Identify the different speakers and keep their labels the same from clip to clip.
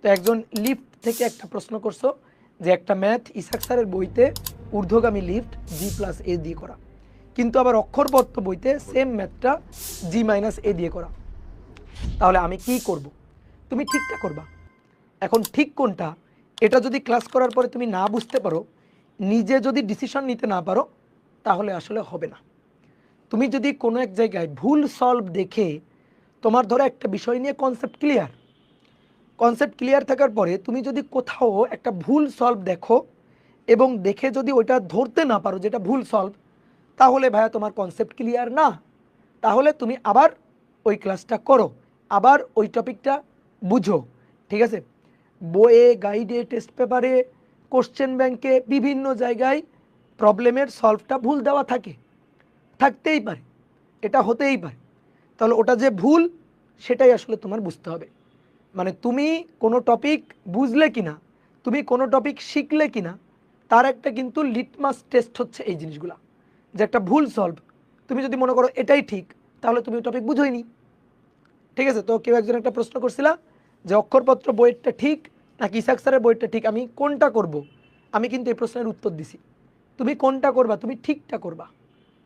Speaker 1: তো একজন লিফট থেকে একটা প্রশ্ন করছো যে একটা ম্যাথ ইসাক স্যারের বইতে ঊর্ধ্বগামী লিফট G+A দিয়ে করা, কিন্তু আবার অক্ষরবত্ত বইতে সেম ম্যাথটা G-A দিয়ে করা। তাহলে আমি কি করব? তুমি ঠিকটা করবা। এখন ঠিক কোনটা এটা যদি ক্লাস করার পরে তুমি না বুঝতে পারো, নিজে যদি ডিসিশন নিতে না পারো, তাহলে আসলে হবে না। তুমি যদি কোনো এক জায়গায় ভুল সলভ দেখে, তোমার ধরো একটা বিষয় নিয়ে কনসেপ্ট ক্লিয়ার থাকার পরে তুমি যদি কোথাও একটা ভুল সলভ দেখো এবং দেখে যদি ওইটা ধরতে না পারো যেটা ভুল সলভ, তাহলে ভাইয়া তোমার কনসেপ্ট ক্লিয়ার না। তাহলে তুমি আবার ওই ক্লাসটা করো, আবার ওই টপিকটা বুঝো। ঠিক আছে? বইয়ে, গাইডে, টেস্ট পেপারে, কোশ্চেন ব্যাংকে বিভিন্ন জায়গায় প্রবলেমের সলভটা ভুল দেওয়া থাকতেই পারে, এটা হতেই পারে। তাহলে ওটা যে ভুল সেটাই আসলে তোমার বুঝতে হবে। মানে তুমি কোনো টপিক বুঝলে কিনা, তুমি কোনো টপিক শিখলে কিনা, তার একটা কিন্তু লিটমাস টেস্ট হচ্ছে এই জিনিসগুলা। যে একটা ভুল সলভ, তুমি যদি মনে করো এটাই ঠিক, তাহলে তুমি টপিক বুঝোইনি। ঠিক আছে? তো কেউ একজন একটা প্রশ্ন করছিলা যে অক্ষরপত্র বইয়েরটা ঠিক নাকি ইসাক স্যারের বইয়েরটা ঠিক, আমি কোনটা করব? আমি কিন্তু এই প্রশ্নের উত্তর দিছি। তুমি কোনটা করবা? তুমি ঠিকটা করবা।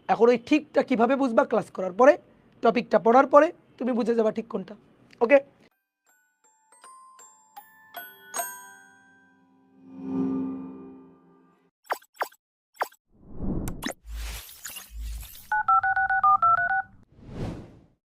Speaker 1: এখন ওই ঠিকটা কিভাবে বুঝবা? ক্লাস করার পরে, টপিকটা পড়ার পরে তুমি বুঝে যাবা ঠিক কোনটা। ওকে?